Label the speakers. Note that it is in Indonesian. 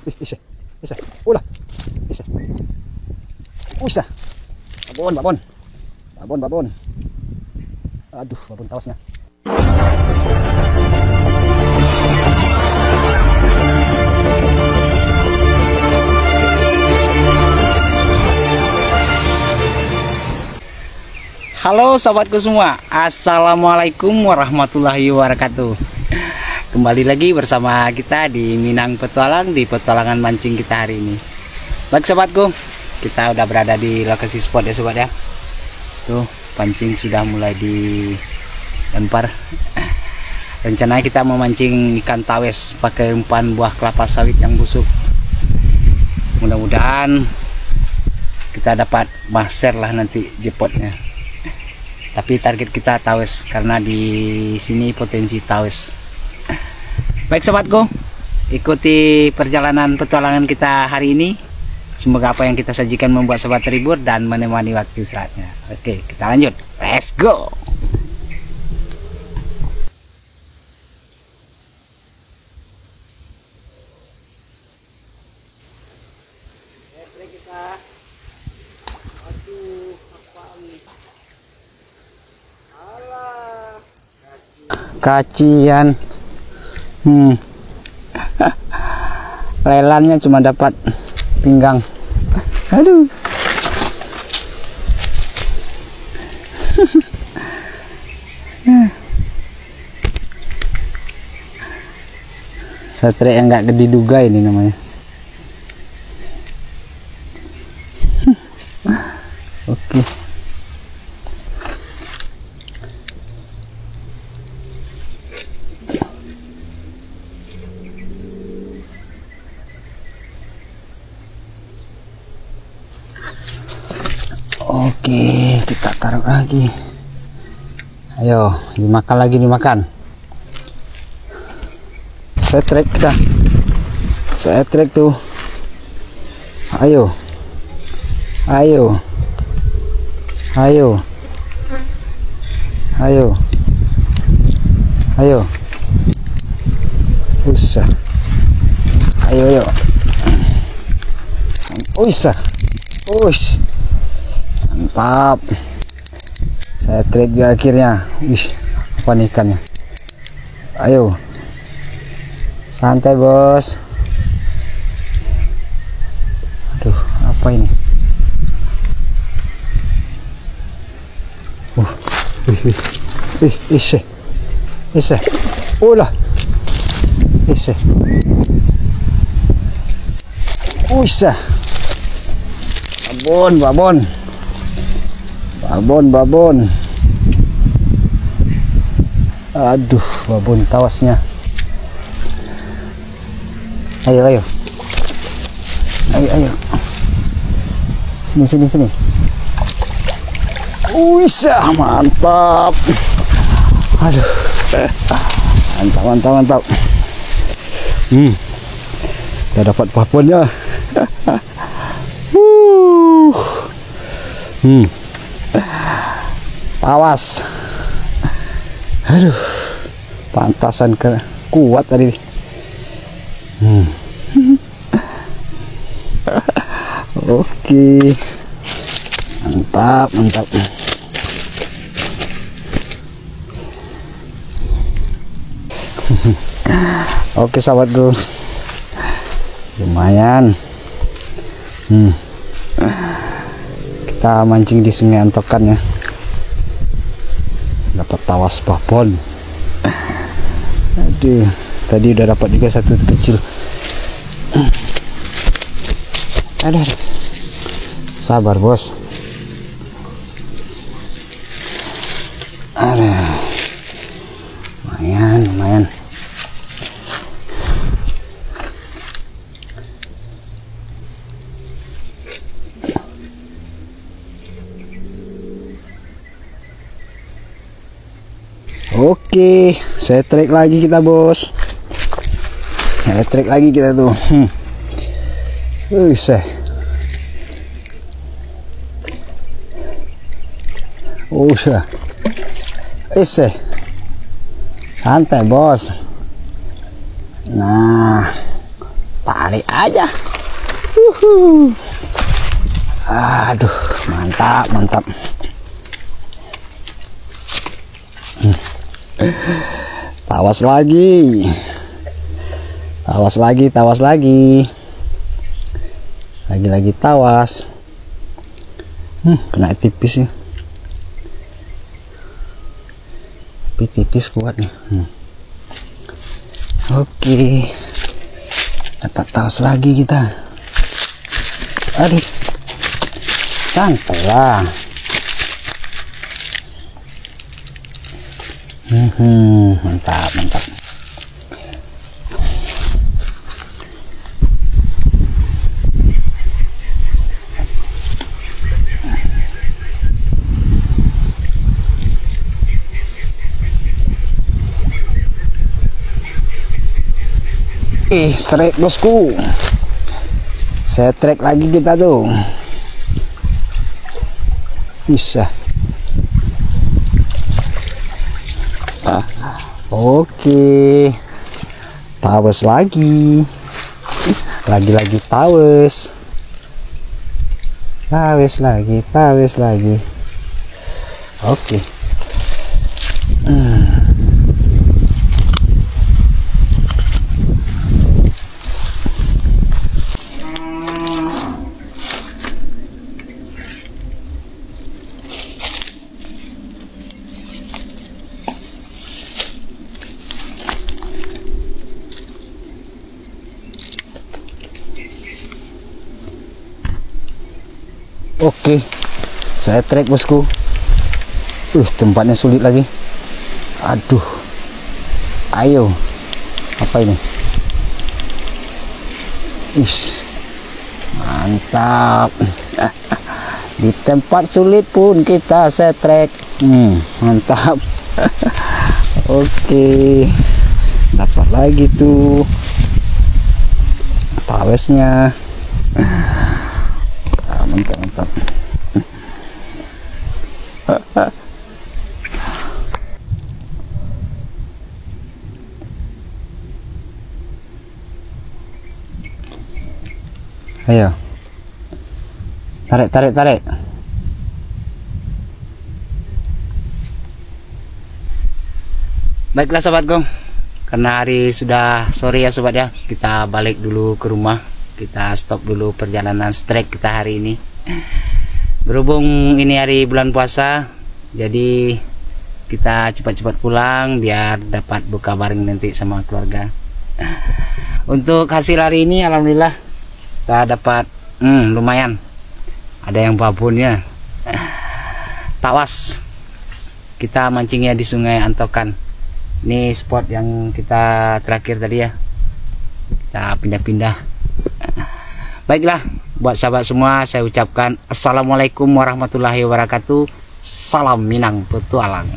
Speaker 1: Bisa. Ulah. Bisa. Bisa. Babon. Aduh, babon tawasnya.
Speaker 2: Halo sobatku semua, assalamualaikum warahmatullahi wabarakatuh. Kembali lagi bersama kita di Minang Petualang, di petualangan mancing kita hari ini. Baik sobatku, kita udah berada di lokasi spot ya sobat ya. Tuh pancing sudah mulai dilempar. Rencananya kita memancing ikan tawes pakai umpan buah kelapa sawit yang busuk. Mudah-mudahan kita dapat maser lah nanti jepotnya. Tapi target kita tawes karena di sini potensi tawes. Baik sobatku, ikuti perjalanan petualangan kita hari ini. Semoga apa yang kita sajikan membuat sobat terhibur dan menemani waktu istirahatnya. Oke, kita lanjut. Let's go.
Speaker 1: Kacian. Lelannya cuma dapat pinggang. Aduh. Satria yang nggak diduga ini namanya. Oke. Oke, kita taruh lagi. Ayo, dimakan. Setrek kita. Setrek tuh. Ayo. Usah. Ayo. Usah. Ush. Mantap. Saya trek juga akhirnya. Wih, apa nih ikannya? Ayo. Santai bos. Aduh, apa ini? Ise. Ulah. Ise. Usah. Babon. Aduh, babon tawasnya. Ayo. Sini. Wisa, mantap. Aduh. Mantap. Kita dapat babonnya. Tawas. Aduh, pantasan kuat tadi. Oke, mantap. Oke sahabatku, lumayan. Kita mancing di Sungai Antokan ya, dapat tawas babon. Aduh, tadi udah dapat juga satu kecil. Aduh. Sabar bos. Aduh. Lumayan. Oke, saya trek lagi kita bos. Saya trek lagi kita tuh. Usah. Santai bos. Nah, tarik aja. Aduh, mantap, mantap. Tawas lagi. Tawas lagi, tawas lagi. Lagi-lagi tawas. Kena tipis ya. Tapi tipis kuat nih. Oke. Dapat tawas lagi kita. Aduh. Santai lah. Mantap, mantap. Strike bosku. Strike lagi kita tuh. Bisa. Oke. Tawas lagi. Lagi-lagi tawas. Tawas lagi, tawas lagi. Oke. Oke, saya trek bosku. Tempatnya sulit lagi. Aduh, ayo, apa ini? Mantap. Di tempat sulit pun kita setrek. Mantap. Oke, dapat lagi tuh tawesnya. Mantap, mantap. Ayo, tarik, tarik, tarik.
Speaker 2: Baiklah sobatku, karena hari sudah sore ya sobat ya, kita balik dulu ke rumah. Kita stop dulu perjalanan strike kita hari ini. Berhubung ini hari bulan puasa, jadi kita cepat-cepat pulang biar dapat buka bareng nanti sama keluarga. Untuk hasil hari ini alhamdulillah kita dapat lumayan. Ada yang babonnya. Tawas. Kita mancingnya di Sungai Antokan. Ini spot yang kita terakhir tadi ya. Kita pindah-pindah. Baiklah, buat sahabat semua saya ucapkan assalamualaikum warahmatullahi wabarakatuh. Salam Minang Petualang.